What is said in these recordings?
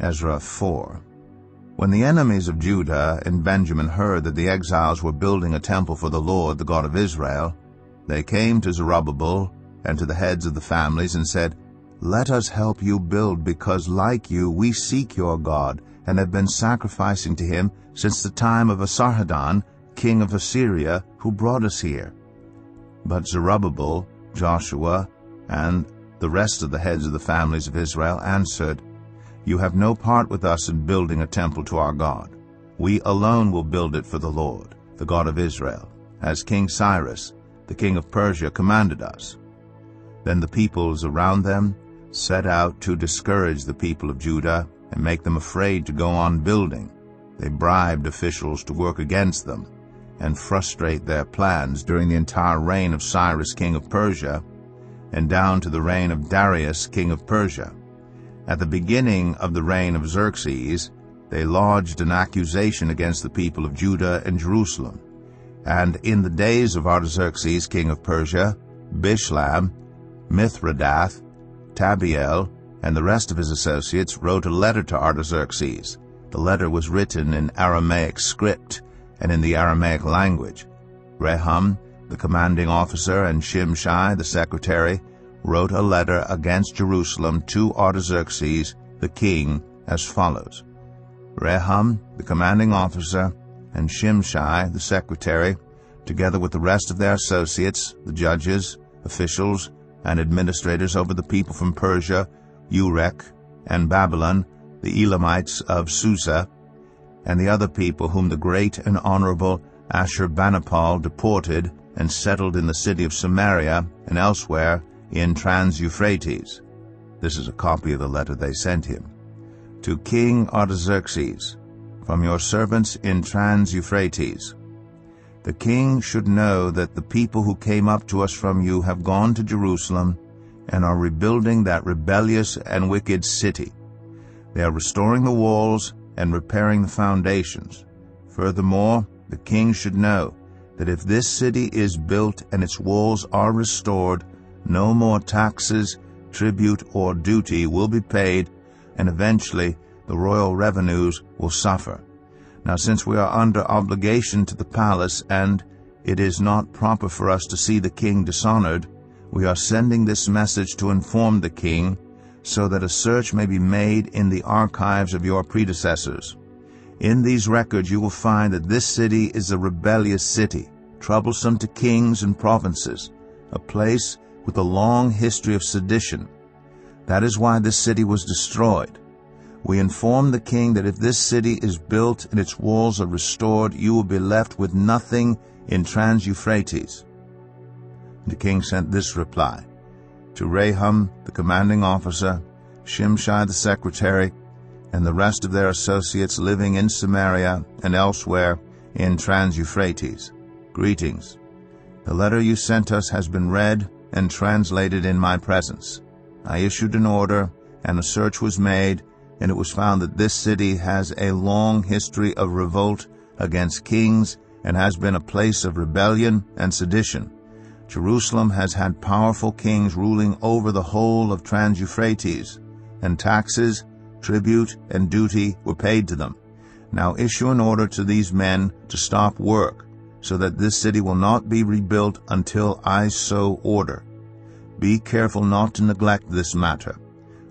Ezra 4. When the enemies of Judah and Benjamin heard that the exiles were building a temple for the Lord, the God of Israel, they came to Zerubbabel and to the heads of the families and said, "Let us help you build, because like you we seek your God, and have been sacrificing to him since the time of Esarhaddon, king of Assyria, who brought us here." But Zerubbabel, Joshua, and the rest of the heads of the families of Israel answered, "You have no part with us in building a temple to our God. We alone will build it for the Lord, the God of Israel, as King Cyrus, the king of Persia, commanded us." Then the peoples around them set out to discourage the people of Judah and make them afraid to go on building. They bribed officials to work against them and frustrate their plans during the entire reign of Cyrus, king of Persia, and down to the reign of Darius, king of Persia. At the beginning of the reign of Xerxes, they lodged an accusation against the people of Judah and Jerusalem. And in the days of Artaxerxes, king of Persia, Bishlam, Mithredath, Tabiel, and the rest of his associates wrote a letter to Artaxerxes. The letter was written in Aramaic script and in the Aramaic language. Rehum, the commanding officer, and Shimshai, the secretary, wrote a letter against Jerusalem to Artaxerxes, the king, as follows. Rehum, the commanding officer, and Shimshai, the secretary, together with the rest of their associates, the judges, officials, and administrators over the people from Persia, Urek, and Babylon, the Elamites of Susa, and the other people whom the great and honorable Ashurbanipal deported and settled in the city of Samaria and elsewhere in Trans-Euphrates. This is a copy of the letter they sent him. To King Artaxerxes, from your servants in Trans-Euphrates. The king should know that the people who came up to us from you have gone to Jerusalem and are rebuilding that rebellious and wicked city. They are restoring the walls and repairing the foundations. Furthermore, the king should know that if this city is built and its walls are restored, no more taxes, tribute, or duty will be paid, and eventually the royal revenues will suffer. Now, since we are under obligation to the palace, and it is not proper for us to see the king dishonored, we are sending this message to inform the king, so that a search may be made in the archives of your predecessors. In these records you will find that this city is a rebellious city, troublesome to kings and provinces, a place with a long history of sedition. That is why this city was destroyed. We inform the king that if this city is built and its walls are restored, you will be left with nothing in Trans-Euphrates. The king sent this reply to Rehum, the commanding officer, Shimshai the secretary, and the rest of their associates living in Samaria and elsewhere in Trans-Euphrates. Greetings. The letter you sent us has been read and translated in my presence. I issued an order, and a search was made, and it was found that this city has a long history of revolt against kings and has been a place of rebellion and sedition. Jerusalem has had powerful kings ruling over the whole of Trans-Euphrates, and taxes, tribute, and duty were paid to them. Now issue an order to these men to stop work, so that this city will not be rebuilt until I so order. Be careful not to neglect this matter.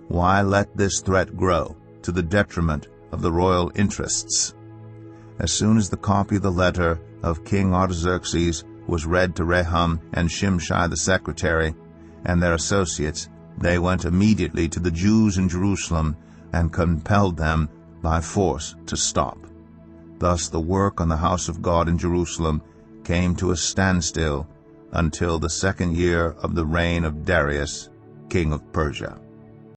Why let this threat grow, to the detriment of the royal interests? As soon as the copy of the letter of King Artaxerxes was read to Rehum and Shimshai the secretary and their associates, they went immediately to the Jews in Jerusalem and compelled them by force to stop. Thus the work on the house of God in Jerusalem came to a standstill until the second year of the reign of Darius, king of Persia.